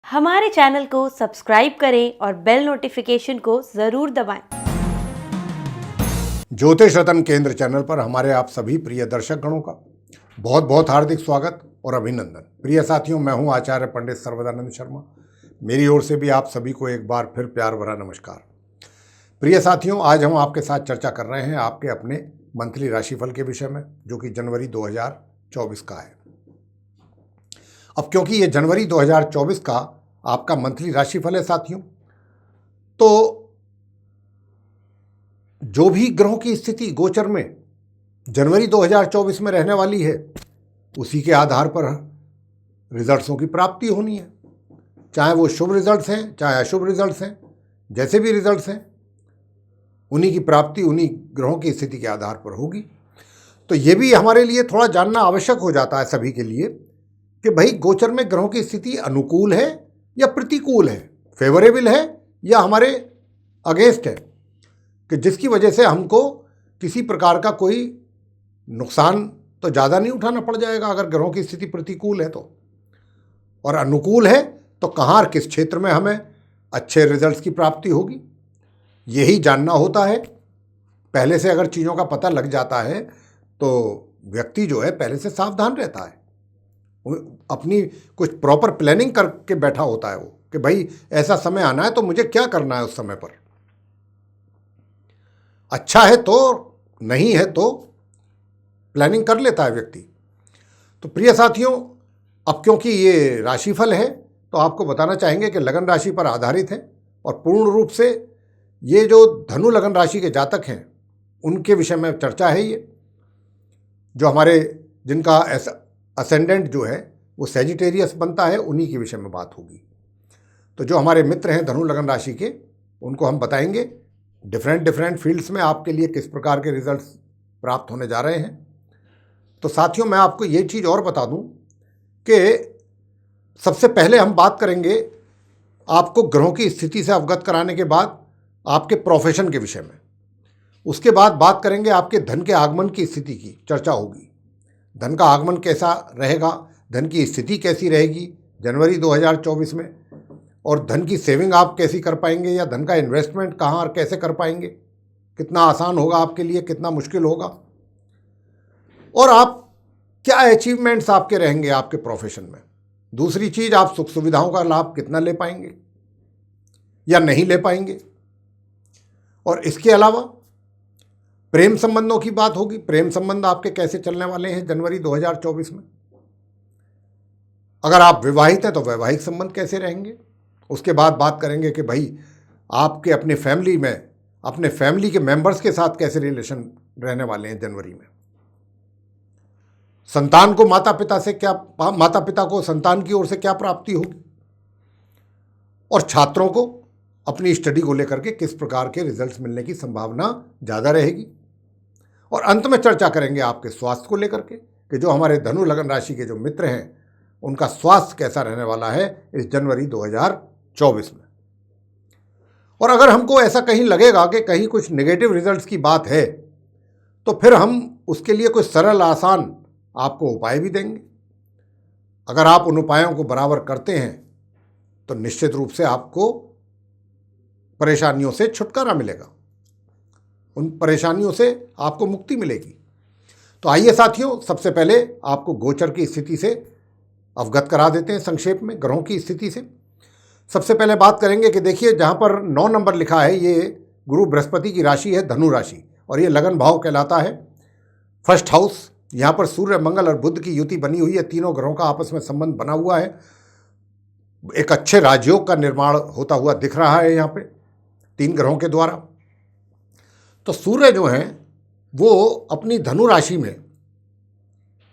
हमारे चैनल को सब्सक्राइब करें और बेल नोटिफिकेशन को ज़रूर दबाएं। ज्योतिष रत्न केंद्र चैनल पर हमारे आप सभी प्रिय दर्शक गणों का बहुत बहुत हार्दिक स्वागत और अभिनंदन। प्रिय साथियों, मैं हूं आचार्य पंडित सर्वदानंद शर्मा। मेरी ओर से भी आप सभी को एक बार फिर प्यार भरा नमस्कार। प्रिय साथियों, आज हम आपके साथ चर्चा कर रहे हैं आपके अपने मंथली राशिफल के विषय में, जो कि जनवरी 2024 का है। अब क्योंकि ये जनवरी 2024 का आपका मंथली राशिफल है साथियों, तो जो भी ग्रहों की स्थिति गोचर में जनवरी 2024 में रहने वाली है, उसी के आधार पर रिजल्ट्सों की प्राप्ति होनी है। चाहे वो शुभ रिजल्ट्स हैं, चाहे अशुभ रिजल्ट्स हैं, जैसे भी रिजल्ट्स हैं, उन्हीं की प्राप्ति उन्हीं ग्रहों की स्थिति के आधार पर होगी। तो ये भी हमारे लिए थोड़ा जानना आवश्यक हो जाता है सभी के लिए कि भाई गोचर में ग्रहों की स्थिति अनुकूल है या प्रतिकूल है, फेवरेबल है या हमारे अगेंस्ट है, कि जिसकी वजह से हमको किसी प्रकार का कोई नुकसान तो ज़्यादा नहीं उठाना पड़ जाएगा अगर ग्रहों की स्थिति प्रतिकूल है तो। और अनुकूल है तो कहाँ और किस क्षेत्र में हमें अच्छे रिजल्ट्स की प्राप्ति होगी, यही जानना होता है। पहले से अगर चीज़ों का पता लग जाता है तो व्यक्ति जो है पहले से सावधान रहता है, अपनी कुछ प्रॉपर प्लानिंग करके बैठा होता है वो, कि भाई ऐसा समय आना है तो मुझे क्या करना है उस समय पर। अच्छा है तो, नहीं है तो प्लानिंग कर लेता है व्यक्ति। तो प्रिय साथियों, अब क्योंकि ये राशिफल है तो आपको बताना चाहेंगे कि लगन राशि पर आधारित है और पूर्ण रूप से ये जो धनु लगन राशि के जातक हैं उनके विषय में चर्चा है। ये जो हमारे जिनका असेंडेंट जो है वो सैजिटेरियस बनता है, उन्हीं के विषय में बात होगी। तो जो हमारे मित्र हैं धनु लगन राशि के, उनको हम बताएंगे डिफरेंट फील्ड्स में आपके लिए किस प्रकार के रिजल्ट्स प्राप्त होने जा रहे हैं। तो साथियों, मैं आपको ये चीज़ और बता दूं कि सबसे पहले हम बात करेंगे आपको ग्रहों की स्थिति से अवगत कराने के बाद आपके प्रोफेशन के विषय में। उसके बाद बात करेंगे आपके धन के आगमन की स्थिति की चर्चा होगी। धन का आगमन कैसा रहेगा, धन की स्थिति कैसी रहेगी जनवरी 2024 में, और धन की सेविंग आप कैसी कर पाएंगे या धन का इन्वेस्टमेंट कहाँ और कैसे कर पाएंगे, कितना आसान होगा आपके लिए, कितना मुश्किल होगा, और आप क्या अचीवमेंट्स आपके रहेंगे आपके प्रोफेशन में। दूसरी चीज़, आप सुख सुविधाओं का लाभ कितना ले पाएंगे या नहीं ले पाएंगे। और इसके अलावा प्रेम संबंधों की बात होगी। प्रेम संबंध आपके कैसे चलने वाले हैं जनवरी 2024 में। अगर आप विवाहित हैं तो वैवाहिक संबंध कैसे रहेंगे। उसके बाद बात करेंगे कि भाई आपके अपने फैमिली में, अपने फैमिली के मेंबर्स के साथ कैसे रिलेशन रहने वाले हैं जनवरी में। संतान को माता पिता को संतान की ओर से क्या प्राप्ति होगी, और छात्रों को अपनी स्टडी को लेकर के किस प्रकार के रिजल्ट्स मिलने की संभावना ज़्यादा रहेगी। और अंत में चर्चा करेंगे आपके स्वास्थ्य को लेकर के, कि जो हमारे धनु लगन राशि के जो मित्र हैं उनका स्वास्थ्य कैसा रहने वाला है इस जनवरी 2024 में। और अगर हमको ऐसा कहीं लगेगा कि कहीं कुछ नेगेटिव रिजल्ट्स की बात है, तो फिर हम उसके लिए कुछ सरल आसान आपको उपाय भी देंगे। अगर आप उन उपायों को बराबर करते हैं तो निश्चित रूप से आपको परेशानियों से छुटकारा मिलेगा, उन परेशानियों से आपको मुक्ति मिलेगी। तो आइए साथियों, सबसे पहले आपको गोचर की स्थिति से अवगत करा देते हैं संक्षेप में, ग्रहों की स्थिति से। सबसे पहले बात करेंगे कि देखिए, जहाँ पर 9 नंबर लिखा है, ये गुरु बृहस्पति की राशि है धनु राशि, और ये लगन भाव कहलाता है। फर्स्ट हाउस, यहाँ पर सूर्य मंगल और बुध की युति बनी हुई है। तीनों ग्रहों का आपस में संबंध बना हुआ है। एक अच्छे राजयोग का निर्माण होता हुआ दिख रहा है यहाँ पे 3 ग्रहों के द्वारा। तो सूर्य जो हैं वो अपनी धनु राशि में,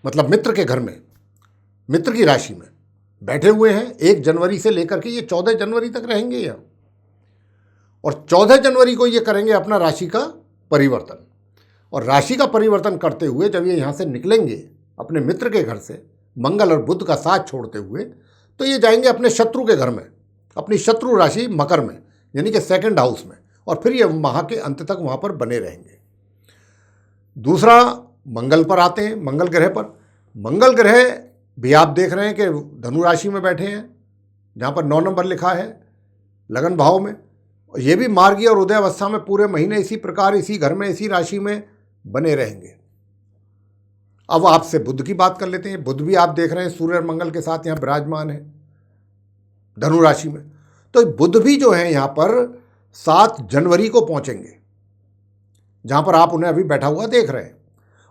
मतलब मित्र के घर में, मित्र की राशि में बैठे हुए हैं 1 जनवरी से लेकर के ये 14 जनवरी तक रहेंगे यहाँ। और 14 जनवरी को ये करेंगे अपना राशि का परिवर्तन। और राशि का परिवर्तन करते हुए जब ये यहाँ से निकलेंगे अपने मित्र के घर से, मंगल और बुध का साथ छोड़ते हुए, तो ये जाएंगे अपने शत्रु के घर में, अपनी शत्रु राशि मकर में, यानी कि 2nd हाउस में, और फिर ये माह के अंत तक वहाँ पर बने रहेंगे। दूसरा, मंगल पर आते हैं, मंगल ग्रह पर। मंगल ग्रह भी आप देख रहे हैं कि धनु राशि में बैठे हैं, जहाँ पर 9 नंबर लिखा है लगन भाव में, ये भी मार्गी और उदय अवस्था में पूरे महीने इसी प्रकार इसी घर में इसी राशि में बने रहेंगे। अब आपसे बुध की बात कर लेते हैं। बुध भी आप देख रहे हैं सूर्य और मंगल के साथ यहाँ विराजमान है धनु राशि में। तो बुध भी जो है यहाँ पर 7 जनवरी को पहुंचेंगे, जहां पर आप उन्हें अभी बैठा हुआ देख रहे हैं।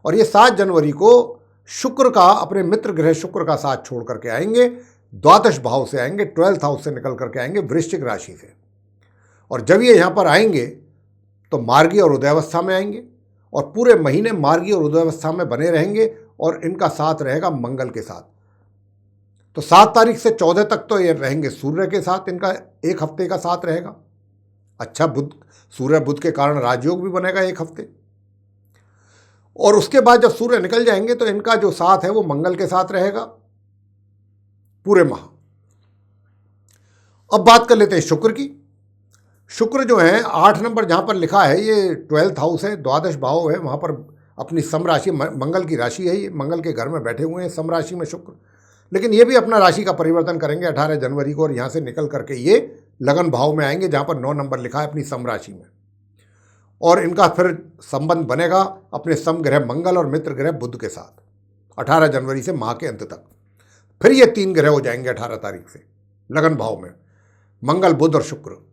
और ये 7 जनवरी को शुक्र का, अपने मित्र ग्रह शुक्र का साथ छोड़ करके आएंगे, द्वादश भाव से आएंगे, 12th हाउस से निकल करके आएंगे वृश्चिक राशि से। और जब ये यहाँ पर आएंगे तो मार्गी और उदयावस्था में आएंगे और पूरे महीने मार्गी और उदयावस्था में बने रहेंगे और इनका साथ रहेगा मंगल के साथ। तो 7 तारीख से 14 तक तो ये रहेंगे सूर्य के साथ, इनका 1 हफ्ते का साथ रहेगा। अच्छा, बुध, सूर्य बुध के कारण राजयोग भी बनेगा 1 हफ्ते। और उसके बाद जब सूर्य निकल जाएंगे तो इनका जो साथ है वो मंगल के साथ रहेगा पूरे माह। अब बात कर लेते हैं शुक्र की। शुक्र जो है 8 नंबर जहां पर लिखा है, ये 12th हाउस है, द्वादश भाव है, वहां पर अपनी सम राशि, मंगल की राशि है, ये मंगल के घर में बैठे हुए हैं सम राशि में शुक्र। लेकिन ये भी अपना राशि का परिवर्तन करेंगे 18 जनवरी को और यहां से निकल करके ये लगन भाव में आएंगे जहां पर 9 नंबर लिखा है अपनी सम राशि में। और इनका फिर संबंध बनेगा अपने सम ग्रह मंगल और मित्र ग्रह बुध के साथ 18 जनवरी से माह के अंत तक। फिर ये 3 ग्रह हो जाएंगे 18 तारीख से लगन भाव में, मंगल बुध और शुक्र।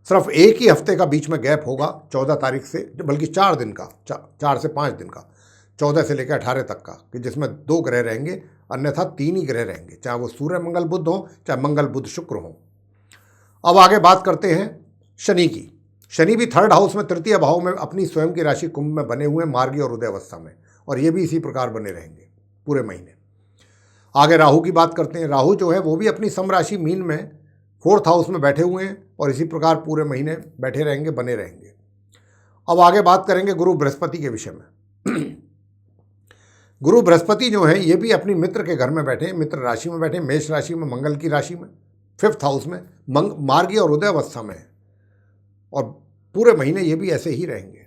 सिर्फ एक ही हफ्ते का बीच में गैप होगा 14 तारीख से, बल्कि 4 दिन का, 4 से 5 दिन का, 14 से लेकर 18 तक का, कि जिसमें 2 ग्रह रहेंगे, अन्यथा 3 ही ग्रह रहेंगे, चाहे वो सूर्य मंगल बुध हो, चाहे मंगल बुध शुक्र हो। अब आगे बात करते हैं शनि की। शनि भी 3rd हाउस में, 3य भाव में अपनी स्वयं की राशि कुंभ में बने हुए मार्गी और उदय अवस्था में, और ये भी इसी प्रकार बने रहेंगे पूरे महीने। आगे राहु की बात करते हैं। राहु जो है वो भी अपनी सम राशि मीन में 4th हाउस में बैठे हुए हैं और इसी प्रकार पूरे महीने बैठे रहेंगे, बने रहेंगे। अब आगे बात करेंगे गुरु बृहस्पति के विषय में। गुरु बृहस्पति जो है ये भी अपनी मित्र के घर में बैठे, मित्र राशि में बैठे, मेष राशि में, मंगल की राशि में, 5th हाउस में, मार्गी और उदय अवस्था में है और पूरे महीने ये भी ऐसे ही रहेंगे।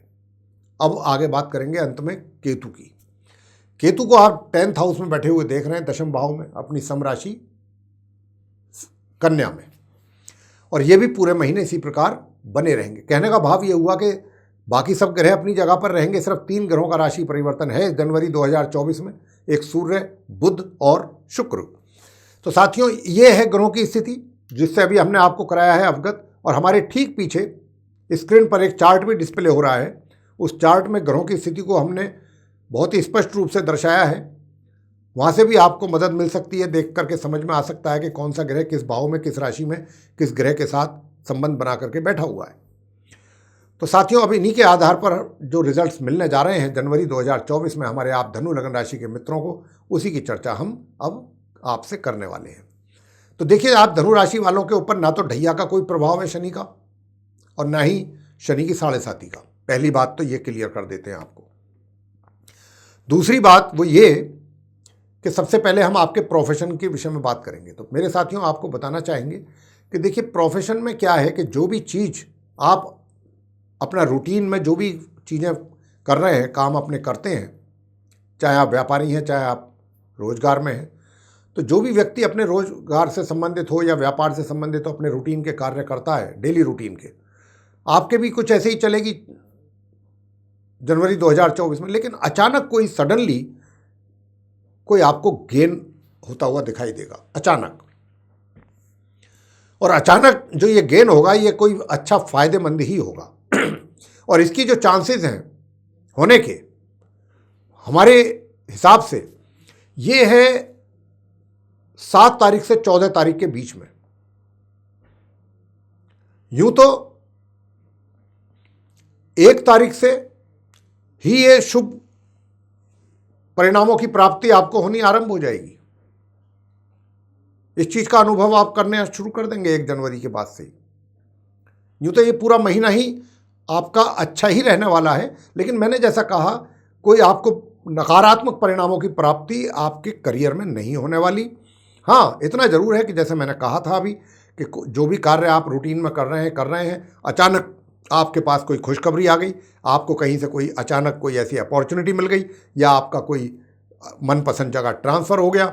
अब आगे बात करेंगे अंत में केतु की। केतु को आप 10th हाउस में बैठे हुए देख रहे हैं, 10वें भाव में, अपनी सम राशि कन्या में, और ये भी पूरे महीने इसी प्रकार बने रहेंगे। कहने का भाव ये हुआ कि बाकी सब ग्रह अपनी जगह पर रहेंगे, सिर्फ 3 ग्रहों का राशि परिवर्तन है जनवरी 2024 में, एक सूर्य, बुध और शुक्र। तो साथियों, ये है ग्रहों की स्थिति जिससे अभी हमने आपको कराया है अवगत। और हमारे ठीक पीछे स्क्रीन पर एक चार्ट भी डिस्प्ले हो रहा है, उस चार्ट में ग्रहों की स्थिति को हमने बहुत ही स्पष्ट रूप से दर्शाया है। वहाँ से भी आपको मदद मिल सकती है, देख करके समझ में आ सकता है कि कौन सा ग्रह किस भाव में, किस राशि में, किस ग्रह के साथ संबंध बना करके बैठा हुआ है। तो साथियों, अब इन्हीं के आधार पर जो रिजल्ट्स मिलने जा रहे हैं जनवरी 2024 में हमारे आप धनु लगन राशि के मित्रों को, उसी की चर्चा हम अब आपसे करने वाले हैं। तो देखिए, आप धनु राशि वालों के ऊपर ना तो ढैया का कोई प्रभाव है शनि का, और ना ही शनि की 7.5 का। पहली बात तो ये क्लियर कर देते हैं आपको। दूसरी बात वो ये कि सबसे पहले हम आपके प्रोफेशन के विषय में बात करेंगे। तो मेरे साथियों, आपको बताना चाहेंगे कि देखिए, प्रोफेशन में क्या है कि जो भी चीज़ आप अपना रूटीन में जो भी चीज़ें कर रहे हैं, काम अपने करते हैं, चाहे आप व्यापारी हैं, चाहे आप रोजगार में हैं, तो जो भी व्यक्ति अपने रोजगार से संबंधित हो या व्यापार से संबंधित हो, अपने रूटीन के कार्य करता है, डेली रूटीन के, आपके भी कुछ ऐसे ही चलेगी जनवरी 2024 में। लेकिन अचानक कोई सडनली कोई आपको गेन होता हुआ दिखाई देगा, अचानक। और अचानक जो ये गेन होगा, ये कोई अच्छा फायदेमंद ही होगा। और इसकी जो चांसेस हैं होने के, हमारे हिसाब से ये है 7 तारीख से 14 तारीख के बीच में। यूं तो 1 तारीख से ही ये शुभ परिणामों की प्राप्ति आपको होनी आरंभ हो जाएगी। इस चीज का अनुभव आप करने शुरू कर देंगे 1 जनवरी के बाद से। यूं तो ये पूरा महीना ही आपका अच्छा ही रहने वाला है, लेकिन मैंने जैसा कहा, कोई आपको नकारात्मक परिणामों की प्राप्ति आपके करियर में नहीं होने वाली। हाँ, इतना जरूर है कि जैसे मैंने कहा था अभी कि जो भी कार्य आप रूटीन में कर रहे हैं, अचानक आपके पास कोई खुशखबरी आ गई, आपको कहीं से कोई अचानक कोई ऐसी अपॉर्चुनिटी मिल गई, या आपका कोई मनपसंद जगह ट्रांसफ़र हो गया,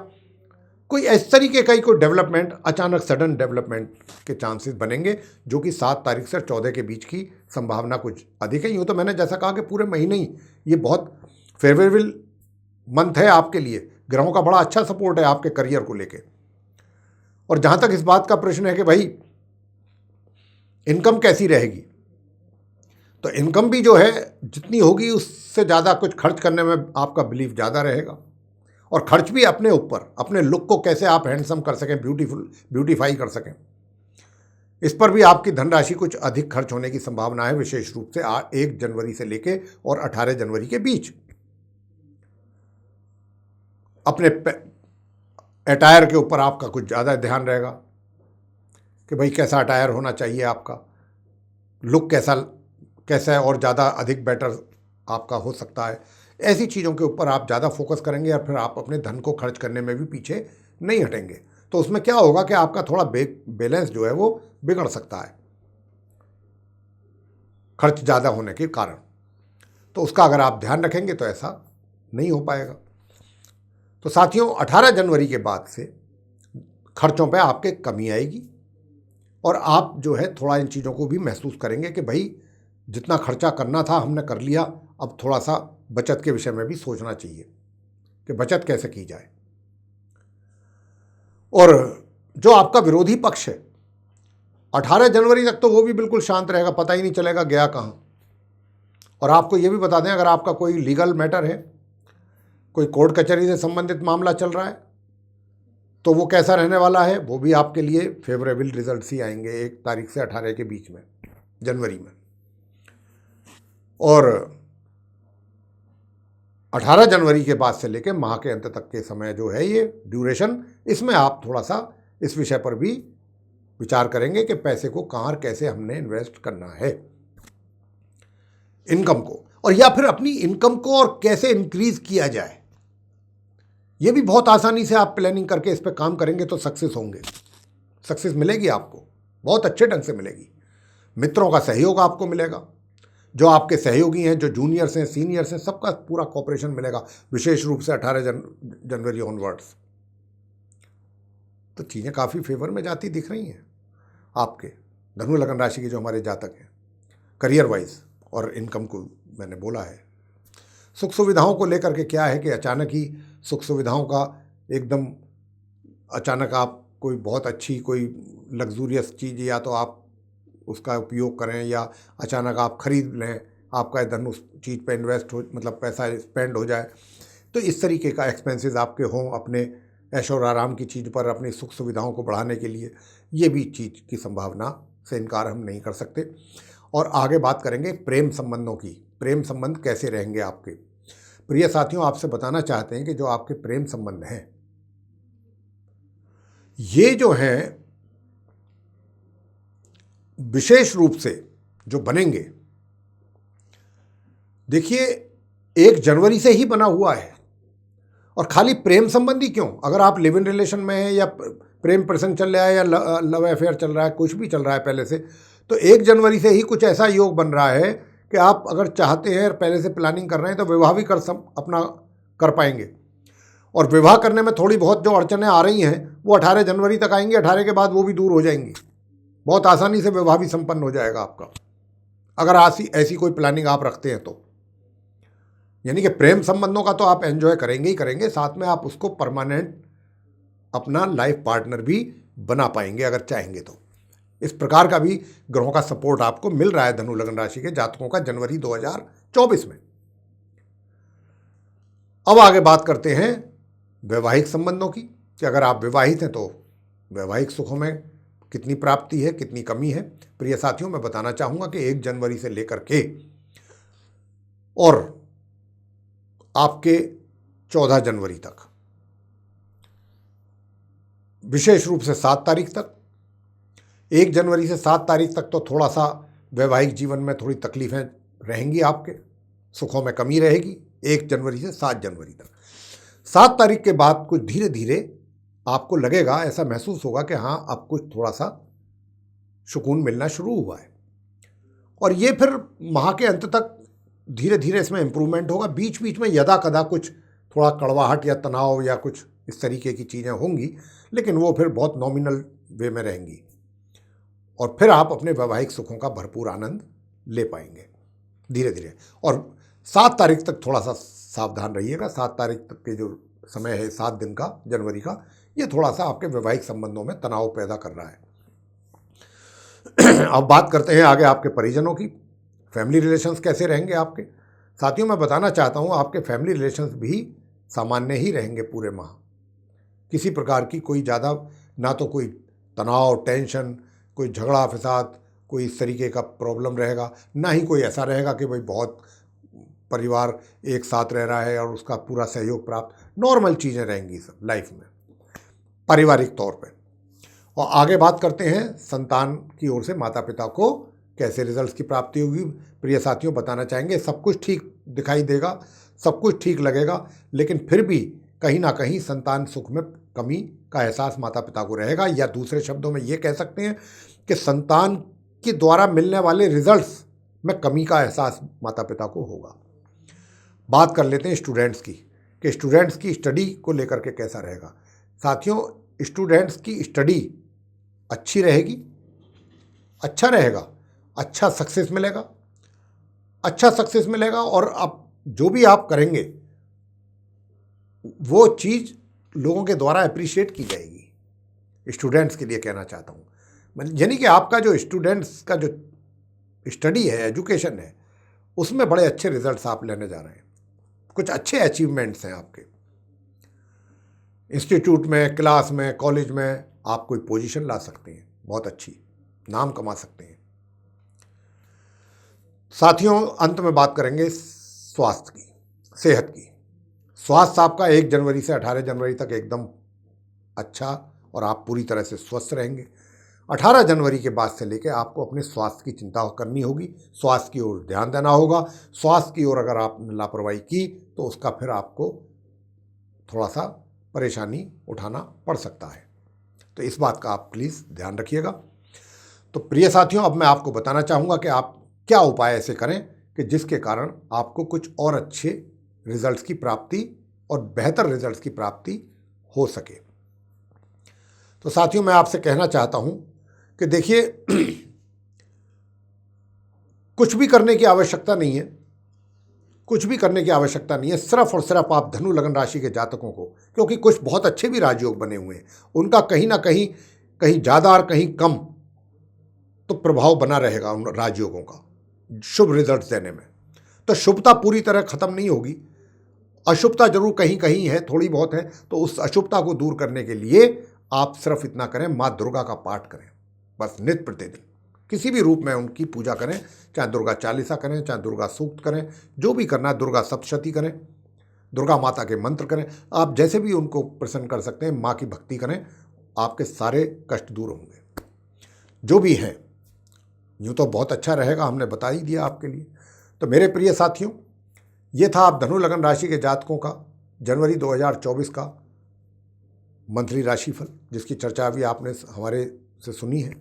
कोई इस तरीके का ही कोई डेवलपमेंट, अचानक सडन डेवलपमेंट के चांसेस बनेंगे, जो कि 7 तारीख से 14 के बीच की संभावना कुछ अधिक है। यूँ तो मैंने जैसा कहा कि पूरे महीने ही ये बहुत फेवरेबल मंथ है आपके लिए, ग्रहों का बड़ा अच्छा सपोर्ट है आपके करियर को लेके। और जहाँ तक इस बात का प्रश्न है कि भाई इनकम कैसी रहेगी, तो इनकम भी जो है जितनी होगी उससे ज़्यादा कुछ खर्च करने में आपका बिलीव ज़्यादा रहेगा, और खर्च भी अपने ऊपर, अपने लुक को कैसे आप हैंडसम कर सकें, ब्यूटीफाई कर सकें, इस पर भी आपकी धनराशि कुछ अधिक खर्च होने की संभावना है, विशेष रूप से 1 जनवरी से लेके और 18 जनवरी के बीच। अपने अटायर के ऊपर आपका कुछ ज़्यादा ध्यान रहेगा कि भाई कैसा अटायर होना चाहिए, आपका लुक कैसा है और ज़्यादा अधिक बेटर आपका हो सकता है। ऐसी चीज़ों के ऊपर आप ज़्यादा फोकस करेंगे, या फिर आप अपने धन को खर्च करने में भी पीछे नहीं हटेंगे। तो उसमें क्या होगा कि आपका थोड़ा बैलेंस जो है वो बिगड़ सकता है खर्च ज़्यादा होने के कारण। तो उसका अगर आप ध्यान रखेंगे तो ऐसा नहीं हो पाएगा। तो साथियों, 18 जनवरी के बाद से खर्चों पे आपके कमी आएगी, और आप जो है थोड़ा इन चीज़ों को भी महसूस करेंगे कि भाई जितना खर्चा करना था हमने कर लिया, अब थोड़ा सा बचत के विषय में भी सोचना चाहिए कि बचत कैसे की जाए। और जो आपका विरोधी पक्ष है 18 जनवरी तक तो वो भी बिल्कुल शांत रहेगा, पता ही नहीं चलेगा गया कहाँ। और आपको ये भी बता दें, अगर आपका कोई लीगल मैटर है, कोई कोर्ट कचहरी से संबंधित मामला चल रहा है, तो वो कैसा रहने वाला है, वो भी आपके लिए फेवरेबल रिजल्ट्स ही आएंगे 1 तारीख से 18 के बीच में, जनवरी में। और 18 जनवरी के बाद से लेकर माह के अंत तक के समय जो है ये ड्यूरेशन, इसमें आप थोड़ा सा इस विषय पर भी विचार करेंगे कि पैसे को कहाँ और कैसे हमने इन्वेस्ट करना है, इनकम को, और या फिर अपनी इनकम को और कैसे इंक्रीज किया जाए। ये भी बहुत आसानी से आप प्लानिंग करके इस पर काम करेंगे तो सक्सेस होंगे, सक्सेस मिलेगी आपको, बहुत अच्छे ढंग से मिलेगी। मित्रों का सहयोग आपको मिलेगा, जो आपके सहयोगी हैं, जो जूनियर्स हैं, सीनियर्स हैं, सबका पूरा कॉपरेशन मिलेगा, विशेष रूप से 18 जनवरी ऑनवर्ड्स। तो चीज़ें काफ़ी फेवर में जाती दिख रही हैं आपके धनु लगन राशि के जो हमारे जातक हैं, करियर वाइज और इनकम को मैंने बोला है। सुख सुविधाओं को लेकर के क्या है कि अचानक ही सुख सुविधाओं का एकदम अचानक आप कोई बहुत अच्छी कोई लग्जूरियस चीज़ या तो आप उसका उपयोग करें, या अचानक आप खरीद लें, आपका धन उस चीज़ पे इन्वेस्ट हो, मतलब पैसा स्पेंड हो जाए। तो इस तरीके का एक्सपेंसेस आपके हों अपने ऐशो और आराम की चीज़ पर, अपनी सुख सुविधाओं को बढ़ाने के लिए, ये भी चीज़ की संभावना से इनकार हम नहीं कर सकते। और आगे बात करेंगे प्रेम संबंधों की, प्रेम संबंध कैसे रहेंगे आपके। प्रिय साथियों, आपसे बताना चाहते हैं कि जो आपके प्रेम संबंध हैं, ये जो हैं विशेष रूप से जो बनेंगे, देखिए 1 जनवरी से ही बना हुआ है। और खाली प्रेम संबंधी क्यों, अगर आप लिव इन रिलेशन में हैं, या प्रेम प्रसंग चल रहा है, या लव अफेयर चल रहा है, कुछ भी चल रहा है पहले से, तो 1 जनवरी से ही कुछ ऐसा योग बन रहा है कि आप अगर चाहते हैं और पहले से प्लानिंग कर रहे हैं तो विवाह भी अपना कर पाएंगे। और विवाह करने में थोड़ी बहुत जो अड़चनें आ रही हैं वो 18 जनवरी तक आएंगी, 18 के बाद वो भी दूर हो जाएंगी। बहुत आसानी से विवाह भी संपन्न हो जाएगा आपका, अगर ऐसी कोई प्लानिंग आप रखते हैं तो। यानी कि प्रेम संबंधों का तो आप एंजॉय करेंगे ही करेंगे, साथ में आप उसको परमानेंट अपना लाइफ पार्टनर भी बना पाएंगे अगर चाहेंगे तो। इस प्रकार का भी ग्रहों का सपोर्ट आपको मिल रहा है धनु लगन राशि के जातकों का जनवरी 2024 में। अब आगे बात करते हैं वैवाहिक संबंधों की, कि अगर आप विवाहित हैं तो वैवाहिक सुखों में कितनी प्राप्ति है, कितनी कमी है। प्रिय साथियों, मैं बताना चाहूँगा कि 1 जनवरी से लेकर के और आपके 14 जनवरी तक, विशेष रूप से 7 तारीख तक, 1 जनवरी से 7 तारीख तक तो थोड़ा सा वैवाहिक जीवन में थोड़ी तकलीफ़ें रहेंगी, आपके सुखों में कमी रहेगी। 1 जनवरी से 7 जनवरी तक, 7 तारीख के बाद कुछ धीरे धीरे आपको लगेगा, ऐसा महसूस होगा कि हाँ अब कुछ थोड़ा सा सुकून मिलना शुरू हुआ है। और ये फिर माह के अंत तक धीरे धीरे इसमें इम्प्रूवमेंट होगा। बीच बीच में यदा कदा कुछ थोड़ा कड़वाहट या तनाव या कुछ इस तरीके की चीज़ें होंगी, लेकिन वो फिर बहुत नॉमिनल वे में रहेंगी और फिर आप अपने वैवाहिक सुखों का भरपूर आनंद ले पाएंगे धीरे धीरे। और 7 तारीख तक थोड़ा सा सावधान रहिएगा। 7 तारीख तक के जो समय है 7 दिन का जनवरी का, ये थोड़ा सा आपके वैवाहिक संबंधों में तनाव पैदा कर रहा है। अब बात करते हैं आगे आपके परिजनों की। फैमिली रिलेशंस कैसे रहेंगे आपके? साथियों, मैं बताना चाहता हूँ आपके फैमिली रिलेशंस भी सामान्य ही रहेंगे पूरे माह। किसी प्रकार की कोई ज़्यादा ना तो कोई तनाव, टेंशन, कोई झगड़ा फसाद, कोई इस तरीके का प्रॉब्लम रहेगा, ना ही कोई ऐसा रहेगा कि भाई बहुत परिवार एक साथ रह रहा है और उसका पूरा सहयोग प्राप्त। नॉर्मल चीज़ें रहेंगी सब लाइफ में पारिवारिक तौर पे। और आगे बात करते हैं संतान की ओर से माता पिता को कैसे रिजल्ट्स की प्राप्ति होगी। प्रिय साथियों, बताना चाहेंगे सब कुछ ठीक दिखाई देगा, सब कुछ ठीक लगेगा, लेकिन फिर भी कहीं ना कहीं संतान सुख में कमी का एहसास माता पिता को रहेगा, या दूसरे शब्दों में ये कह सकते हैं कि संतान के द्वारा मिलने वाले रिजल्ट्स में कमी का एहसास माता पिता को होगा। बात कर लेते हैं स्टूडेंट्स की कि स्टूडेंट्स की स्टडी को लेकर के कैसा रहेगा। साथियों, स्टूडेंट्स की स्टडी अच्छी रहेगी, अच्छा रहेगा, अच्छा सक्सेस मिलेगा, अच्छा सक्सेस मिलेगा। और आप जो भी आप करेंगे वो चीज़ लोगों के द्वारा अप्रिशिएट की जाएगी। स्टूडेंट्स के लिए कहना चाहता हूँ, यानी कि आपका जो स्टूडेंट्स का जो स्टडी है, एजुकेशन है, उसमें बड़े अच्छे रिजल्ट्स आप लेने जा रहे हैं। कुछ अच्छे अचीवमेंट्स हैं आपके इंस्टीट्यूट में, क्लास में, कॉलेज में। आप कोई पोजीशन ला सकते हैं, बहुत अच्छी नाम कमा सकते हैं। साथियों, अंत में बात करेंगे स्वास्थ्य की, सेहत की। स्वास्थ्य आपका 1 जनवरी से 18 जनवरी तक एकदम अच्छा और आप पूरी तरह से स्वस्थ रहेंगे। 18 जनवरी के बाद से लेकर आपको अपने स्वास्थ्य की चिंता करनी होगी, स्वास्थ्य की ओर ध्यान देना होगा। स्वास्थ्य की ओर अगर आपने लापरवाही की तो उसका फिर आपको थोड़ा सा परेशानी उठाना पड़ सकता है। तो इस बात का आप प्लीज़ ध्यान रखिएगा। तो प्रिय साथियों, अब मैं आपको बताना चाहूँगा कि आप क्या उपाय ऐसे करें कि जिसके कारण आपको कुछ और अच्छे रिजल्ट्स की प्राप्ति और बेहतर रिजल्ट्स की प्राप्ति हो सके। तो साथियों, मैं आपसे कहना चाहता हूं कि देखिए, कुछ भी करने की आवश्यकता नहीं है, कुछ भी करने की आवश्यकता नहीं है। सिर्फ और सिर्फ आप धनु लगन राशि के जातकों को, क्योंकि कुछ बहुत अच्छे भी राजयोग बने हुए हैं, उनका कहीं ना कहीं, कहीं ज़्यादा और कहीं कम तो प्रभाव बना रहेगा उन राजयोगों का शुभ रिजल्ट्स देने में। तो शुभता पूरी तरह खत्म नहीं होगी, अशुभता जरूर कहीं कहीं है, थोड़ी बहुत है। तो उस अशुभता को दूर करने के लिए आप सिर्फ इतना करें, माँ दुर्गा का पाठ करें, बस नित्य प्रतिदिन किसी भी रूप में उनकी पूजा करें, चाहे दुर्गा चालीसा करें, चाहे दुर्गा सूक्त करें, जो भी करना है, दुर्गा सप्तशती करें, दुर्गा माता के मंत्र करें। आप जैसे भी उनको प्रसन्न कर सकते हैं, माँ की भक्ति करें, आपके सारे कष्ट दूर होंगे जो भी हैं। यूँ तो बहुत अच्छा रहेगा, हमने बता ही दिया आपके लिए। तो मेरे प्रिय साथियों, ये था आप धनु लगन राशि के जातकों का जनवरी 2024 का मंथली राशिफल, जिसकी चर्चा अभी आपने हमारे से सुनी है।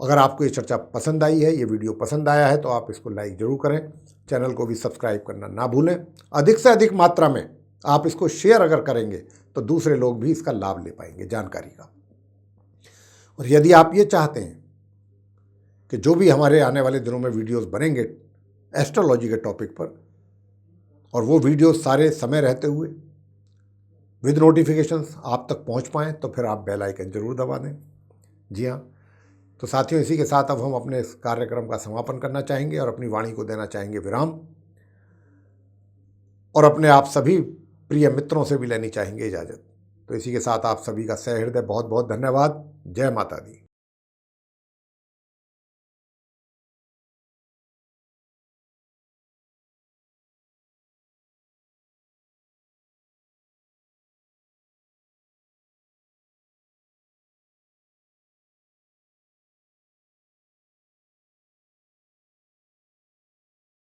अगर आपको ये चर्चा पसंद आई है, ये वीडियो पसंद आया है, तो आप इसको लाइक जरूर करें, चैनल को भी सब्सक्राइब करना ना भूलें। अधिक से अधिक मात्रा में आप इसको शेयर अगर करेंगे तो दूसरे लोग भी इसका लाभ ले पाएंगे जानकारी का। और यदि आप ये चाहते हैं कि जो भी हमारे आने वाले दिनों में वीडियोस बनेंगे एस्ट्रोलॉजी के टॉपिक पर, और वो वीडियोस सारे समय रहते हुए विद नोटिफिकेशंस आप तक पहुंच पाएँ, तो फिर आप बेल आइकन जरूर दबा दें। जी हाँ, तो साथियों, इसी के साथ अब हम अपने इस कार्यक्रम का समापन करना चाहेंगे और अपनी वाणी को देना चाहेंगे विराम, और अपने आप सभी प्रिय मित्रों से भी लेनी चाहेंगे इजाज़त। तो इसी के साथ आप सभी का सहृदय बहुत बहुत धन्यवाद। जय माता दी।